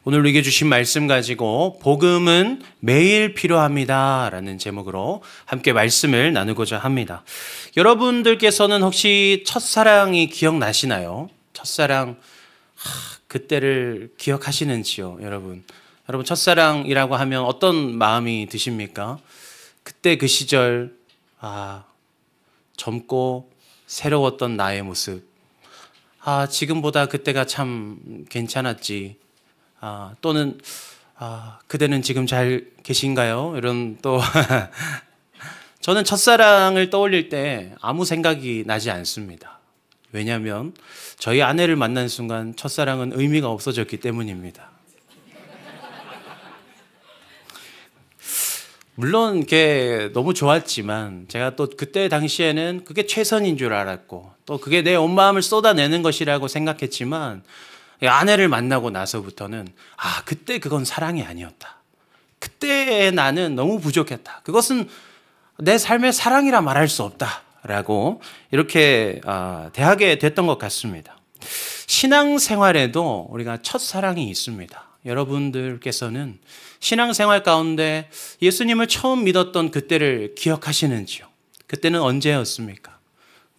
오늘 우리에게 주신 말씀 가지고 복음은 매일 필요합니다 라는 제목으로 함께 말씀을 나누고자 합니다. 여러분들께서는 혹시 첫사랑이 기억나시나요? 첫사랑 그때를 기억하시는지요? 여러분 첫사랑이라고 하면 어떤 마음이 드십니까? 그때 그 시절 젊고 새로웠던 나의 모습, 지금보다 그때가 참 괜찮았지, 또는 그대는 지금 잘 계신가요? 이런 또 저는 첫사랑을 떠올릴 때 아무 생각이 나지 않습니다. 왜냐하면 저희 아내를 만난 순간 첫사랑은 의미가 없어졌기 때문입니다. 물론 그게 너무 좋았지만 제가 또 그때 당시에는 그게 최선인 줄 알았고 또 그게 내 온 마음을 쏟아내는 것이라고 생각했지만 아내를 만나고 나서부터는 그때 그건 사랑이 아니었다. 그때의 나는 너무 부족했다. 그것은 내 삶의 사랑이라 말할 수 없다라고 이렇게 대하게 됐던 것 같습니다. 신앙생활에도 우리가 첫사랑이 있습니다. 여러분들께서는 신앙생활 가운데 예수님을 처음 믿었던 그때를 기억하시는지요? 그때는 언제였습니까?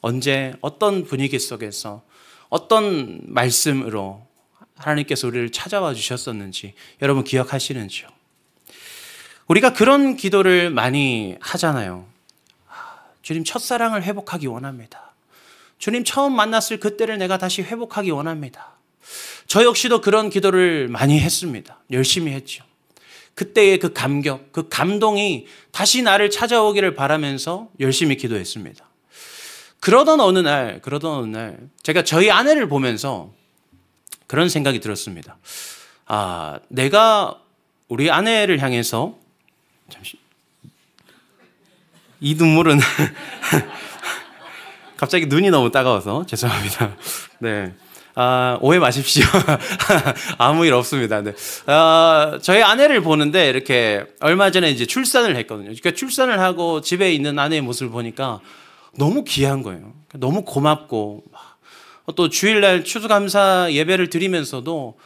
언제 어떤 분위기 속에서 어떤 말씀으로 하나님께서 우리를 찾아와 주셨었는지 여러분 기억하시는지요? 우리가 그런 기도를 많이 하잖아요. 주님, 첫사랑을 회복하기 원합니다. 주님, 처음 만났을 그때를 내가 다시 회복하기 원합니다. 저 역시도 그런 기도를 많이 했습니다. 열심히 했죠. 그때의 그 감격, 그 감동이 다시 나를 찾아오기를 바라면서 열심히 기도했습니다. 그러던 어느 날 제가 저희 아내를 보면서 그런 생각이 들었습니다. 내가 우리 아내를 향해서 이 눈물은 갑자기 눈이 너무 따가워서 죄송합니다. 네. 오해 마십시오. 아무 일 없습니다. 네. 저희 아내를 보는데 이렇게 얼마 전에 이제 출산을 했거든요. 그러니까 출산을 하고 집에 있는 아내의 모습을 보니까 너무 귀한 거예요. 너무 고맙고 또 주일날 추수감사 예배를 드리면서도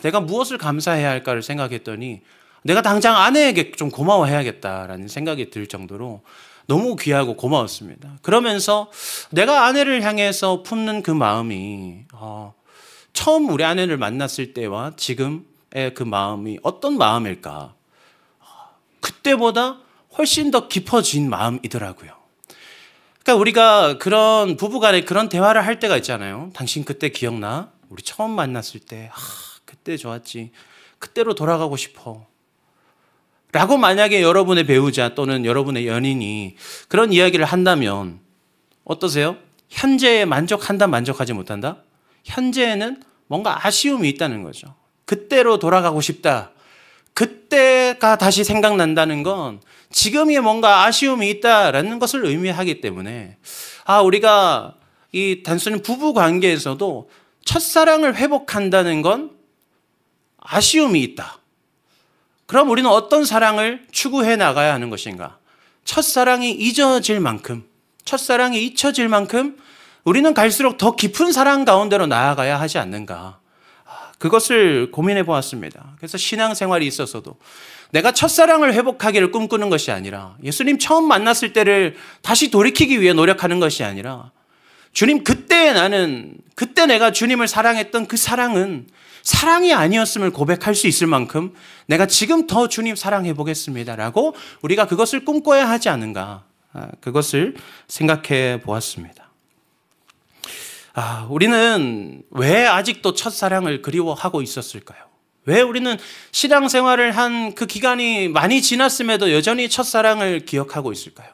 내가 무엇을 감사해야 할까를 생각했더니 내가 당장 아내에게 좀 고마워해야겠다라는 생각이 들 정도로 너무 귀하고 고마웠습니다. 그러면서 내가 아내를 향해서 품는 그 마음이 처음 우리 아내를 만났을 때와 지금의 그 마음이 어떤 마음일까? 그때보다 훨씬 더 깊어진 마음이더라고요. 그러니까 우리가 그런 부부간에 그런 대화를 할 때가 있잖아요. 당신 그때 기억나? 우리 처음 만났을 때 그때 좋았지. 그때로 돌아가고 싶어. 라고 만약에 여러분의 배우자 또는 여러분의 연인이 그런 이야기를 한다면 어떠세요? 현재에 만족한다, 만족하지 못한다? 현재에는 뭔가 아쉬움이 있다는 거죠. 그때로 돌아가고 싶다. 그때가 다시 생각난다는 건 지금이 뭔가 아쉬움이 있다라는 것을 의미하기 때문에 우리가 이 단순히 부부 관계에서도 첫사랑을 회복한다는 건 아쉬움이 있다. 그럼 우리는 어떤 사랑을 추구해 나가야 하는 것인가? 첫사랑이 잊혀질 만큼 우리는 갈수록 더 깊은 사랑 가운데로 나아가야 하지 않는가? 그것을 고민해 보았습니다. 그래서 신앙생활이 있어서도 내가 첫사랑을 회복하기를 꿈꾸는 것이 아니라 예수님 처음 만났을 때를 다시 돌이키기 위해 노력하는 것이 아니라 주님, 그때 내가 주님을 사랑했던 그 사랑은 사랑이 아니었음을 고백할 수 있을 만큼 내가 지금 더 주님 사랑해 보겠습니다라고 우리가 그것을 꿈꿔야 하지 않은가? 그것을 생각해 보았습니다. 우리는 왜 아직도 첫사랑을 그리워하고 있었을까요? 왜 우리는 신앙생활을 한 그 기간이 많이 지났음에도 여전히 첫사랑을 기억하고 있을까요?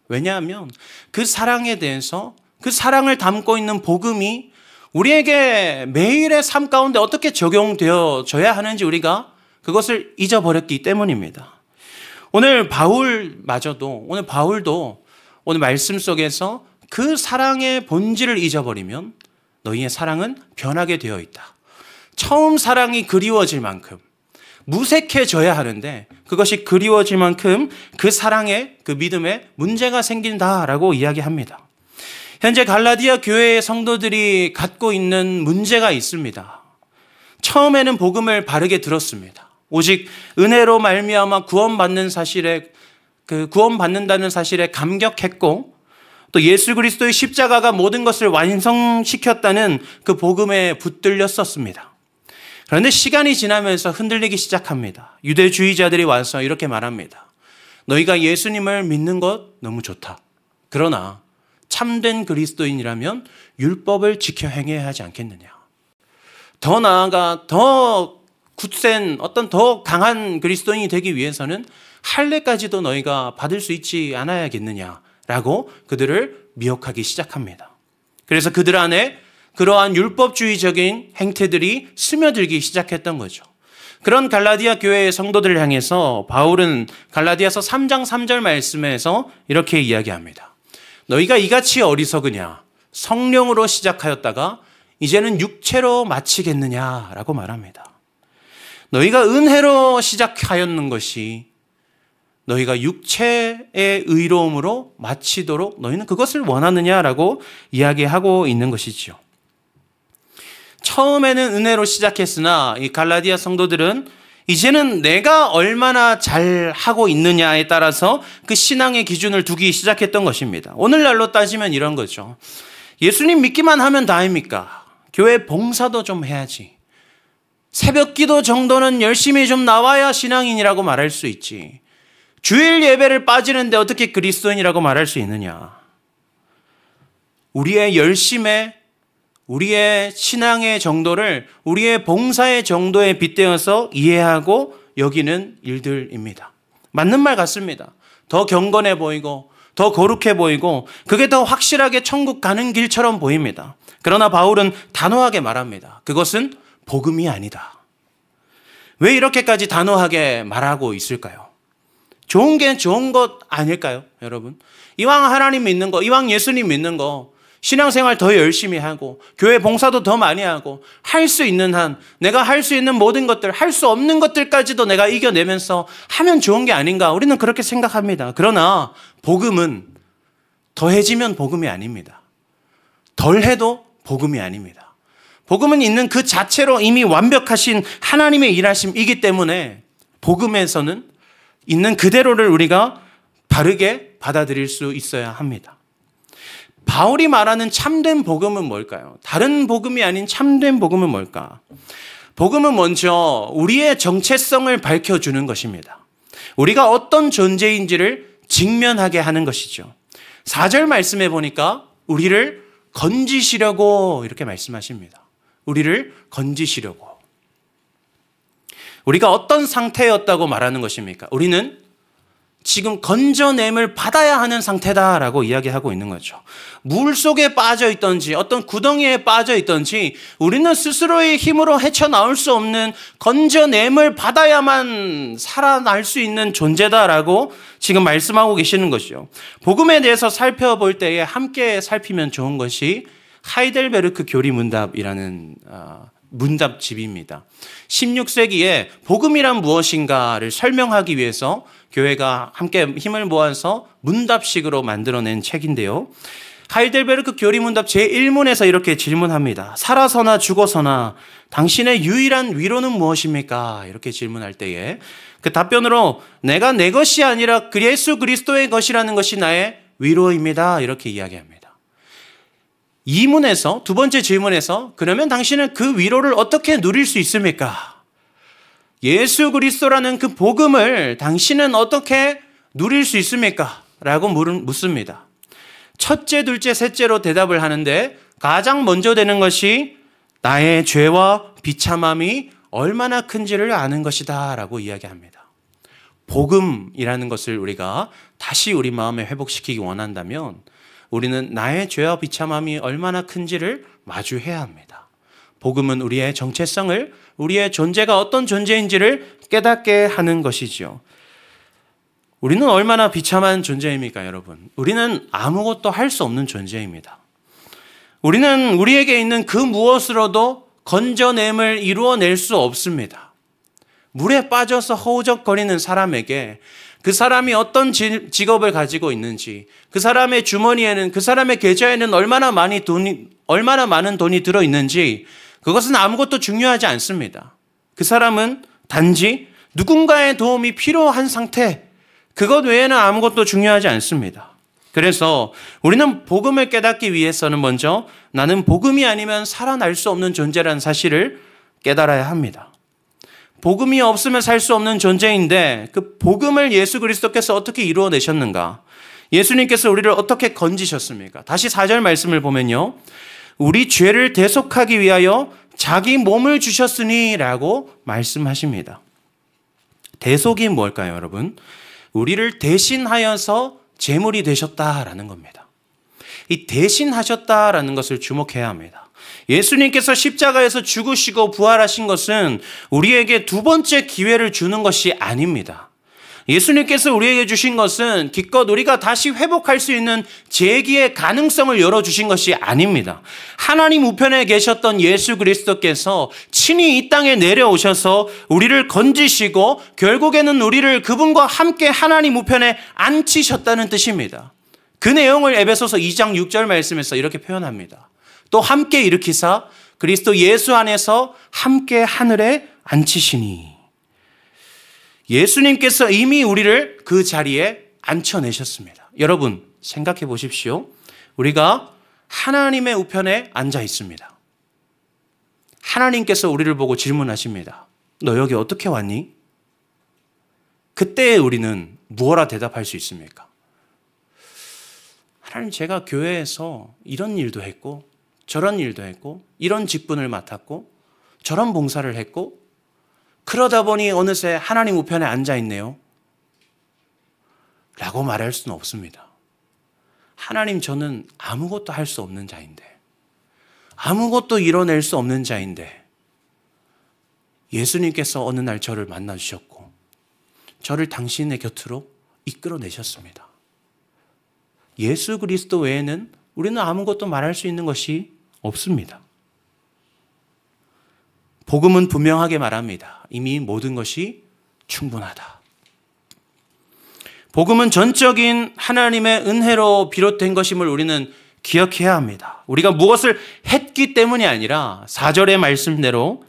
왜냐하면 그 사랑에 대해서 그 사랑을 담고 있는 복음이 우리에게 매일의 삶 가운데 어떻게 적용되어져야 하는지 우리가 그것을 잊어버렸기 때문입니다. 오늘 바울도 오늘 말씀 속에서 그 사랑의 본질을 잊어버리면 너희의 사랑은 변하게 되어 있다. 처음 사랑이 그리워질 만큼 무색해져야 하는데 그것이 그리워질 만큼 그 사랑에 그 믿음에 문제가 생긴다라고 이야기합니다. 현재 갈라디아 교회의 성도들이 갖고 있는 문제가 있습니다. 처음에는 복음을 바르게 들었습니다. 오직 은혜로 말미암아 구원받는다는 사실에 감격했고, 또 예수 그리스도의 십자가가 모든 것을 완성시켰다는 그 복음에 붙들렸었습니다. 그런데 시간이 지나면서 흔들리기 시작합니다. 유대주의자들이 와서 이렇게 말합니다. 너희가 예수님을 믿는 것 너무 좋다. 그러나 참된 그리스도인이라면 율법을 지켜 행해야 하지 않겠느냐. 더 나아가 더 굳센 더 강한 그리스도인이 되기 위해서는 할례까지도 너희가 받을 수 있지 않아야겠느냐라고 그들을 미혹하기 시작합니다. 그래서 그들 안에 그러한 율법주의적인 행태들이 스며들기 시작했던 거죠. 그런 갈라디아 교회의 성도들을 향해서 바울은 갈라디아서 3장 3절 말씀에서 이렇게 이야기합니다. 너희가 이같이 어리석으냐? 성령으로 시작하였다가 이제는 육체로 마치겠느냐라고 말합니다. 너희가 은혜로 시작하였는 것이 너희가 육체의 의로움으로 마치도록 너희는 그것을 원하느냐라고 이야기하고 있는 것이죠. 처음에는 은혜로 시작했으나 이 갈라디아 성도들은 이제는 내가 얼마나 잘하고 있느냐에 따라서 그 신앙의 기준을 두기 시작했던 것입니다. 오늘날로 따지면 이런 거죠. 예수님 믿기만 하면 다입니까? 교회 봉사도 좀 해야지. 새벽 기도 정도는 열심히 좀 나와야 신앙인이라고 말할 수 있지. 주일 예배를 빠지는데 어떻게 그리스도인이라고 말할 수 있느냐. 우리의 열심에 우리의 신앙의 정도를 우리의 봉사의 정도에 빗대어서 이해하고 여기는 일들입니다. 맞는 말 같습니다. 더 경건해 보이고 더 거룩해 보이고 그게 더 확실하게 천국 가는 길처럼 보입니다. 그러나 바울은 단호하게 말합니다. 그것은 복음이 아니다. 왜 이렇게까지 단호하게 말하고 있을까요? 좋은 게 좋은 것 아닐까요, 여러분? 이왕 하나님 믿는 거, 이왕 예수님 믿는 거, 신앙생활 더 열심히 하고 교회 봉사도 더 많이 하고 할 수 있는 한 내가 할 수 있는 모든 것들, 할 수 없는 것들까지도 내가 이겨내면서 하면 좋은 게 아닌가, 우리는 그렇게 생각합니다. 그러나 복음은 더해지면 복음이 아닙니다. 덜해도 복음이 아닙니다. 복음은 있는 그 자체로 이미 완벽하신 하나님의 일하심이기 때문에 복음에서는 있는 그대로를 우리가 바르게 받아들일 수 있어야 합니다. 바울이 말하는 참된 복음은 뭘까요? 다른 복음이 아닌 참된 복음은 뭘까? 복음은 먼저 우리의 정체성을 밝혀주는 것입니다. 우리가 어떤 존재인지를 직면하게 하는 것이죠. 4절 말씀해 보니까 우리를 건지시려고 이렇게 말씀하십니다. 우리를 건지시려고. 우리가 어떤 상태였다고 말하는 것입니까? 우리는 지금 건져냄을 받아야 하는 상태다라고 이야기하고 있는 거죠. 물 속에 빠져 있던지 어떤 구덩이에 빠져 있던지 우리는 스스로의 힘으로 헤쳐나올 수 없는 건져냄을 받아야만 살아날 수 있는 존재다라고 지금 말씀하고 계시는 것이죠. 복음에 대해서 살펴볼 때에 함께 살피면 좋은 것이 하이델베르크 교리 문답이라는 문답집입니다. 16세기에 복음이란 무엇인가를 설명하기 위해서 교회가 함께 힘을 모아서 문답식으로 만들어낸 책인데요. 하이델베르크 교리 문답 제1문에서 이렇게 질문합니다. 살아서나 죽어서나 당신의 유일한 위로는 무엇입니까? 이렇게 질문할 때에 그 답변으로 내가 내 것이 아니라 예수 그리스도의 것이라는 것이 나의 위로입니다. 이렇게 이야기합니다. 2문에서 두 번째 질문에서 그러면 당신은 그 위로를 어떻게 누릴 수 있습니까? 예수 그리스도라는 그 복음을 당신은 어떻게 누릴 수 있습니까? 라고 묻습니다. 첫째, 둘째, 셋째로 대답을 하는데 가장 먼저 되는 것이 나의 죄와 비참함이 얼마나 큰지를 아는 것이다 라고 이야기합니다. 복음이라는 것을 우리가 다시 우리 마음에 회복시키기 원한다면 우리는 나의 죄와 비참함이 얼마나 큰지를 마주해야 합니다. 복음은 우리의 정체성을, 우리의 존재가 어떤 존재인지를 깨닫게 하는 것이죠. 우리는 얼마나 비참한 존재입니까, 여러분? 우리는 아무것도 할 수 없는 존재입니다. 우리는 우리에게 있는 그 무엇으로도 건져냄을 이루어낼 수 없습니다. 물에 빠져서 허우적거리는 사람에게 그 사람이 어떤 직업을 가지고 있는지, 그 사람의 주머니에는, 그 사람의 계좌에는 얼마나 많은 돈이 들어 있는지 그것은 아무것도 중요하지 않습니다. 그 사람은 단지 누군가의 도움이 필요한 상태, 그것 외에는 아무것도 중요하지 않습니다. 그래서 우리는 복음을 깨닫기 위해서는 먼저 나는 복음이 아니면 살아날 수 없는 존재라는 사실을 깨달아야 합니다. 복음이 없으면 살 수 없는 존재인데 그 복음을 예수 그리스도께서 어떻게 이루어내셨는가? 예수님께서 우리를 어떻게 건지셨습니까? 다시 4절 말씀을 보면요. 우리 죄를 대속하기 위하여 자기 몸을 주셨으니 라고 말씀하십니다. 대속이 뭘까요, 여러분? 우리를 대신하여서 제물이 되셨다라는 겁니다. 이 대신하셨다라는 것을 주목해야 합니다. 예수님께서 십자가에서 죽으시고 부활하신 것은 우리에게 두 번째 기회를 주는 것이 아닙니다. 예수님께서 우리에게 주신 것은 기껏 우리가 다시 회복할 수 있는 재기의 가능성을 열어주신 것이 아닙니다. 하나님 우편에 계셨던 예수 그리스도께서 친히 이 땅에 내려오셔서 우리를 건지시고 결국에는 우리를 그분과 함께 하나님 우편에 앉히셨다는 뜻입니다. 그 내용을 에베소서 2장 6절 말씀에서 이렇게 표현합니다. 또 함께 일으키사 그리스도 예수 안에서 함께 하늘에 앉히시니. 예수님께서 이미 우리를 그 자리에 앉혀내셨습니다. 여러분 생각해 보십시오. 우리가 하나님의 우편에 앉아 있습니다. 하나님께서 우리를 보고 질문하십니다. 너 여기 어떻게 왔니? 그때 우리는 무엇라 대답할 수 있습니까? 하나님, 제가 교회에서 이런 일도 했고 저런 일도 했고 이런 직분을 맡았고 저런 봉사를 했고 그러다 보니 어느새 하나님 우편에 앉아 있네요 라고 말할 수는 없습니다. 하나님, 저는 아무것도 할 수 없는 자인데, 아무것도 이뤄낼 수 없는 자인데 예수님께서 어느 날 저를 만나주셨고 저를 당신의 곁으로 이끌어내셨습니다. 예수 그리스도 외에는 우리는 아무것도 말할 수 있는 것이 없습니다. 복음은 분명하게 말합니다. 이미 모든 것이 충분하다. 복음은 전적인 하나님의 은혜로 비롯된 것임을 우리는 기억해야 합니다. 우리가 무엇을 했기 때문이 아니라 4절의 말씀대로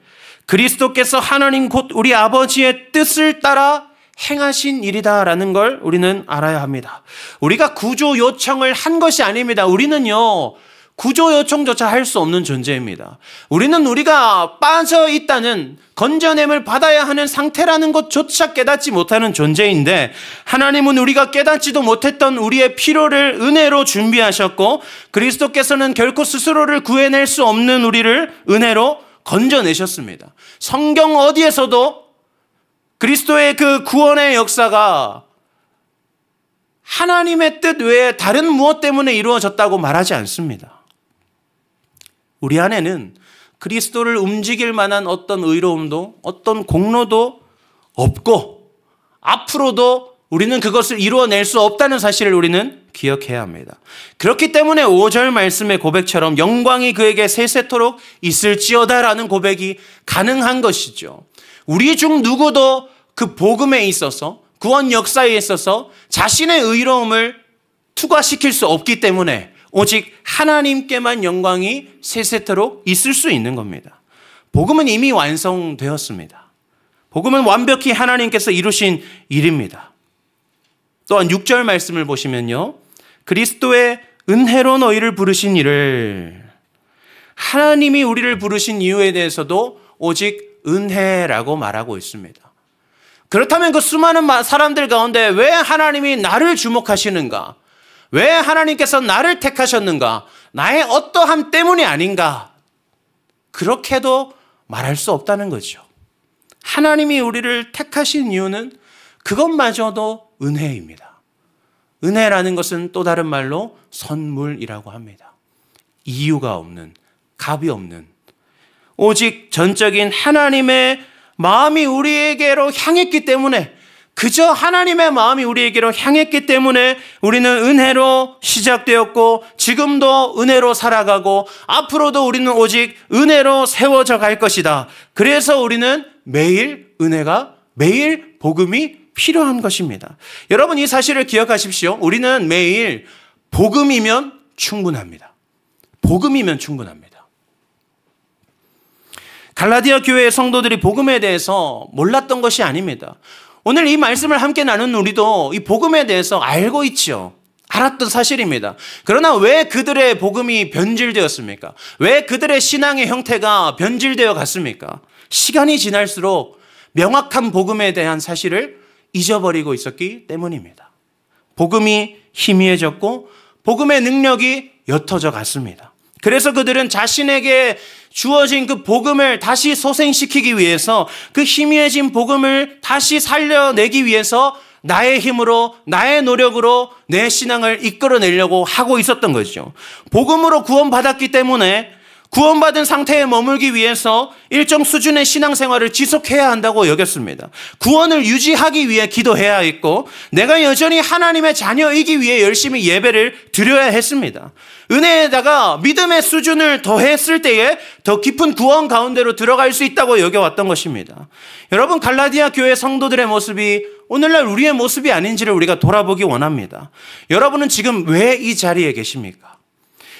그리스도께서 하나님 곧 우리 아버지의 뜻을 따라 행하신 일이다라는 걸 우리는 알아야 합니다. 우리가 구조 요청을 한 것이 아닙니다. 우리는요, 구조 요청조차 할 수 없는 존재입니다. 우리는 우리가 빠져 있다는, 건져냄을 받아야 하는 상태라는 것조차 깨닫지 못하는 존재인데, 하나님은 우리가 깨닫지도 못했던 우리의 필요를 은혜로 준비하셨고, 그리스도께서는 결코 스스로를 구해낼 수 없는 우리를 은혜로 건져내셨습니다. 성경 어디에서도 그리스도의 그 구원의 역사가 하나님의 뜻 외에 다른 무엇 때문에 이루어졌다고 말하지 않습니다. 우리 안에는 그리스도를 움직일 만한 어떤 의로움도 어떤 공로도 없고 앞으로도 우리는 그것을 이루어낼 수 없다는 사실을 우리는 기억해야 합니다. 그렇기 때문에 5절 말씀의 고백처럼 영광이 그에게 세세토록 있을지어다라는 고백이 가능한 것이죠. 우리 중 누구도 그 복음에 있어서, 구원 역사에 있어서 자신의 의로움을 투과시킬 수 없기 때문에 오직 하나님께만 영광이 세세토록 있을 수 있는 겁니다. 복음은 이미 완성되었습니다. 복음은 완벽히 하나님께서 이루신 일입니다. 또한 6절 말씀을 보시면요, 그리스도의 은혜로 너희를 부르신 이를, 하나님이 우리를 부르신 이유에 대해서도 오직 은혜라고 말하고 있습니다. 그렇다면 그 수많은 사람들 가운데 왜 하나님이 나를 주목하시는가? 왜 하나님께서 나를 택하셨는가? 나의 어떠함 때문이 아닌가? 그렇게도 말할 수 없다는 거죠. 하나님이 우리를 택하신 이유는 그것마저도 은혜입니다. 은혜라는 것은 또 다른 말로 선물이라고 합니다. 이유가 없는, 값이 없는, 오직 전적인 하나님의 마음이 우리에게로 향했기 때문에, 그저 하나님의 마음이 우리에게로 향했기 때문에 우리는 은혜로 시작되었고 지금도 은혜로 살아가고 앞으로도 우리는 오직 은혜로 세워져 갈 것이다. 그래서 우리는 매일 은혜가, 매일 복음이 필요한 것입니다. 여러분, 이 사실을 기억하십시오. 우리는 매일 복음이면 충분합니다. 복음이면 충분합니다. 갈라디아 교회의 성도들이 복음에 대해서 몰랐던 것이 아닙니다. 오늘 이 말씀을 함께 나눈 우리도 이 복음에 대해서 알고 있죠. 알았던 사실입니다. 그러나 왜 그들의 복음이 변질되었습니까? 왜 그들의 신앙의 형태가 변질되어 갔습니까? 시간이 지날수록 명확한 복음에 대한 사실을 잊어버리고 있었기 때문입니다. 복음이 희미해졌고 복음의 능력이 옅어져 갔습니다. 그래서 그들은 자신에게 주어진 그 복음을 다시 소생시키기 위해서, 그 희미해진 복음을 다시 살려내기 위해서 나의 힘으로, 나의 노력으로 내 신앙을 이끌어내려고 하고 있었던 거죠. 복음으로 구원받았기 때문에 구원받은 상태에 머물기 위해서 일정 수준의 신앙생활을 지속해야 한다고 여겼습니다. 구원을 유지하기 위해 기도해야 했고, 내가 여전히 하나님의 자녀이기 위해 열심히 예배를 드려야 했습니다. 은혜에다가 믿음의 수준을 더했을 때에 더 깊은 구원 가운데로 들어갈 수 있다고 여겨왔던 것입니다. 여러분, 갈라디아 교회 성도들의 모습이 오늘날 우리의 모습이 아닌지를 우리가 돌아보기 원합니다. 여러분은 지금 왜 이 자리에 계십니까?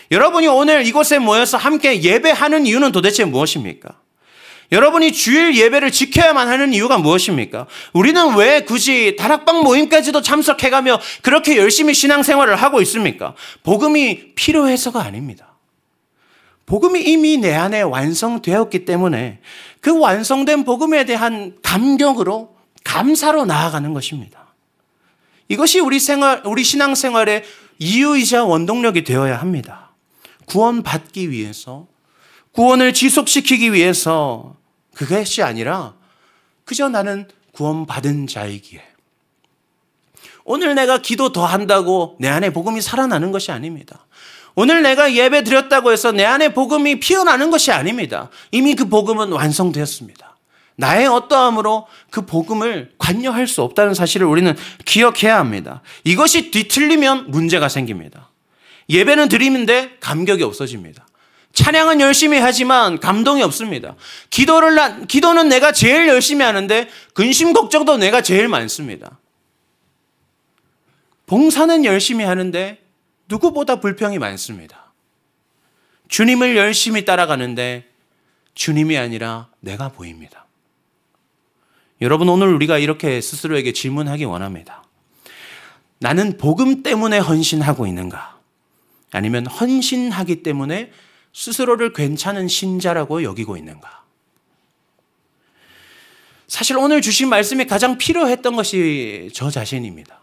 여러분이 오늘 이곳에 모여서 함께 예배하는 이유는 도대체 무엇입니까? 여러분이 주일 예배를 지켜야만 하는 이유가 무엇입니까? 우리는 왜 굳이 다락방 모임까지도 참석해가며 그렇게 열심히 신앙생활을 하고 있습니까? 복음이 필요해서가 아닙니다. 복음이 이미 내 안에 완성되었기 때문에 그 완성된 복음에 대한 감격으로, 감사로 나아가는 것입니다. 이것이 우리 신앙생활의 이유이자 원동력이 되어야 합니다. 구원받기 위해서, 구원을 지속시키기 위해서, 그것이 아니라 그저 나는 구원받은 자이기에. 오늘 내가 기도 더 한다고 내 안에 복음이 살아나는 것이 아닙니다. 오늘 내가 예배 드렸다고 해서 내 안에 복음이 피어나는 것이 아닙니다. 이미 그 복음은 완성되었습니다. 나의 어떠함으로 그 복음을 관여할 수 없다는 사실을 우리는 기억해야 합니다. 이것이 뒤틀리면 문제가 생깁니다. 예배는 드림인데 감격이 없어집니다. 찬양은 열심히 하지만 감동이 없습니다. 기도는 내가 제일 열심히 하는데 근심 걱정도 내가 제일 많습니다. 봉사는 열심히 하는데 누구보다 불평이 많습니다. 주님을 열심히 따라가는데 주님이 아니라 내가 보입니다. 여러분, 오늘 우리가 이렇게 스스로에게 질문하기 원합니다. 나는 복음 때문에 헌신하고 있는가? 아니면 헌신하기 때문에 스스로를 괜찮은 신자라고 여기고 있는가? 사실 오늘 주신 말씀이 가장 필요했던 것이 저 자신입니다.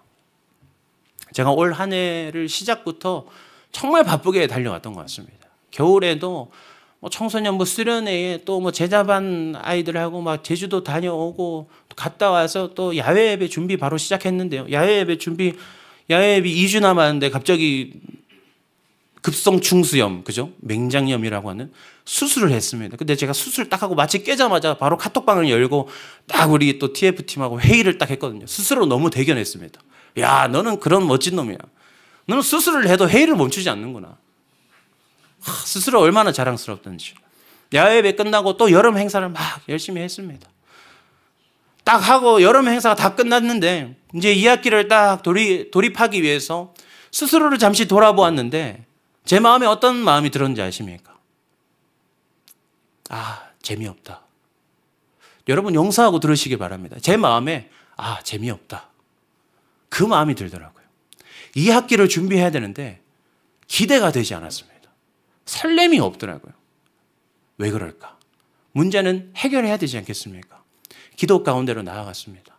제가 올 한 해를 시작부터 정말 바쁘게 달려왔던 것 같습니다. 겨울에도 청소년부 수련회에 또 제자반 아이들하고 막 제주도 다녀오고 갔다 와서 또 야외 예배 준비 바로 시작했는데요. 야외 예배 2주 남았는데 갑자기 급성 충수염, 그죠? 맹장염이라고 하는 수술을 했습니다. 근데 제가 수술 딱 하고 마치 깨자마자 바로 카톡방을 열고 딱 우리 또 TF팀하고 회의를 딱 했거든요. 스스로 너무 대견했습니다. 야, 너는 그런 멋진 놈이야. 너는 수술을 해도 회의를 멈추지 않는구나. 스스로 얼마나 자랑스럽던지. 야외배 끝나고 또 여름 행사를 막 열심히 했습니다. 딱 하고 여름 행사가 다 끝났는데 이제 2학기를 딱 돌입하기 위해서 스스로를 잠시 돌아보았는데 제 마음에 어떤 마음이 들었는지 아십니까? 재미없다. 여러분 용서하고 들으시기 바랍니다. 제 마음에 재미없다. 그 마음이 들더라고요. 2학기를 준비해야 되는데 기대가 되지 않았습니다. 설렘이 없더라고요. 왜 그럴까? 문제는 해결해야 되지 않겠습니까? 기도 가운데로 나아갔습니다.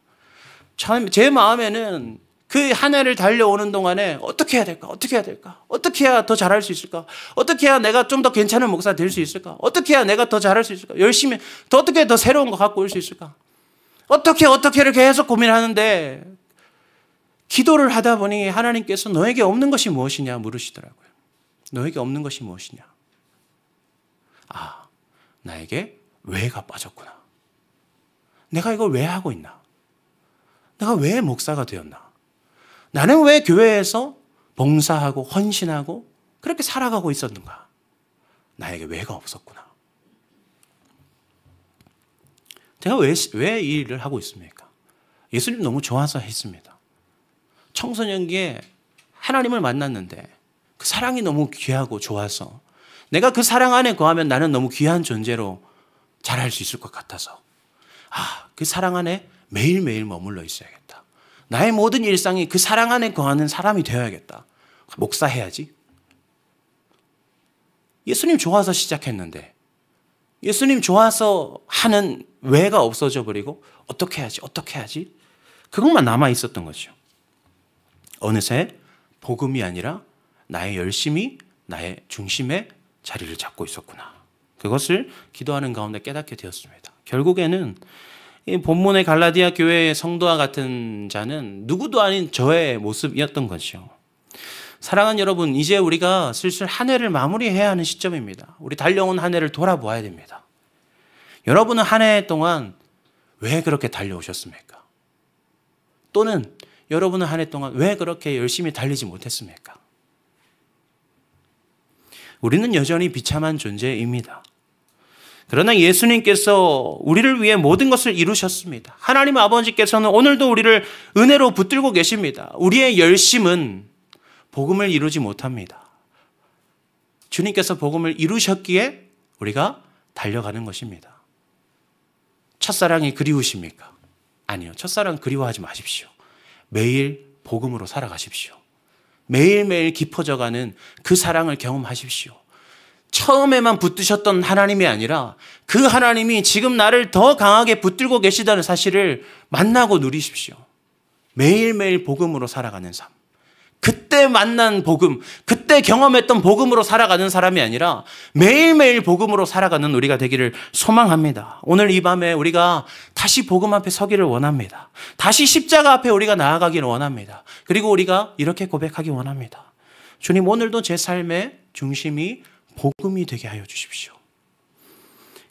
참 제 마음에는 그 한 해를 달려오는 동안에 어떻게 해야 될까? 어떻게 해야 될까? 어떻게 해야 더 잘할 수 있을까? 어떻게 해야 내가 좀 더 괜찮은 목사 될 수 있을까? 어떻게 해야 내가 더 잘할 수 있을까? 열심히 어떻게 더 새로운 거 갖고 올 수 있을까? 어떻게를 계속 고민하는데 기도를 하다 보니 하나님께서 너에게 없는 것이 무엇이냐 물으시더라고요. 너에게 없는 것이 무엇이냐? 나에게 왜가 빠졌구나. 내가 이걸 왜 하고 있나? 내가 왜 목사가 되었나? 나는 왜 교회에서 봉사하고 헌신하고 그렇게 살아가고 있었는가? 나에게 왜가 없었구나. 제가 왜 이 일을 하고 있습니까? 예수님 너무 좋아서 했습니다. 청소년기에 하나님을 만났는데 그 사랑이 너무 귀하고 좋아서 내가 그 사랑 안에 거하면 나는 너무 귀한 존재로 잘할 수 있을 것 같아서 그 사랑 안에 매일매일 머물러 있어야겠다. 나의 모든 일상이 그 사랑 안에 거하는 사람이 되어야겠다. 목사해야지. 예수님 좋아서 시작했는데 예수님 좋아서 하는 왜가 없어져 버리고 어떻게 해야지 그것만 남아 있었던 거죠. 어느새 복음이 아니라 나의 열심이 나의 중심에 자리를 잡고 있었구나. 그것을 기도하는 가운데 깨닫게 되었습니다. 결국에는 이 본문의 갈라디아 교회의 성도와 같은 자는 누구도 아닌 저의 모습이었던 거죠. 사랑하는 여러분, 이제 우리가 슬슬 한 해를 마무리해야 하는 시점입니다. 우리 달려온 한 해를 돌아보아야 됩니다. 여러분은 한 해 동안 왜 그렇게 달려오셨습니까? 또는 여러분은 한 해 동안 왜 그렇게 열심히 달리지 못했습니까? 우리는 여전히 비참한 존재입니다. 그러나 예수님께서 우리를 위해 모든 것을 이루셨습니다. 하나님 아버지께서는 오늘도 우리를 은혜로 붙들고 계십니다. 우리의 열심은 복음을 이루지 못합니다. 주님께서 복음을 이루셨기에 우리가 달려가는 것입니다. 첫사랑이 그리우십니까? 아니요. 첫사랑 그리워하지 마십시오. 매일 복음으로 살아가십시오. 매일매일 깊어져가는 그 사랑을 경험하십시오. 처음에만 붙드셨던 하나님이 아니라 그 하나님이 지금 나를 더 강하게 붙들고 계시다는 사실을 만나고 누리십시오. 매일매일 복음으로 살아가는 삶. 그때 만난 복음, 그때 경험했던 복음으로 살아가는 사람이 아니라 매일매일 복음으로 살아가는 우리가 되기를 소망합니다. 오늘 이 밤에 우리가 다시 복음 앞에 서기를 원합니다. 다시 십자가 앞에 우리가 나아가기를 원합니다. 그리고 우리가 이렇게 고백하기 원합니다. 주님, 오늘도 제 삶의 중심이 복음이 되게 하여 주십시오.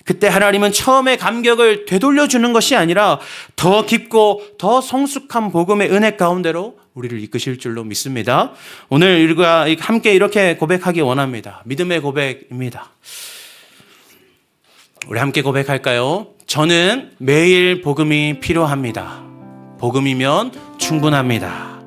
그때 하나님은 처음의 감격을 되돌려주는 것이 아니라 더 깊고 더 성숙한 복음의 은혜 가운데로 우리를 이끄실 줄로 믿습니다. 오늘 우리가 함께 이렇게 고백하기 원합니다. 믿음의 고백입니다. 우리 함께 고백할까요? 저는 매일 복음이 필요합니다. 복음이면 충분합니다.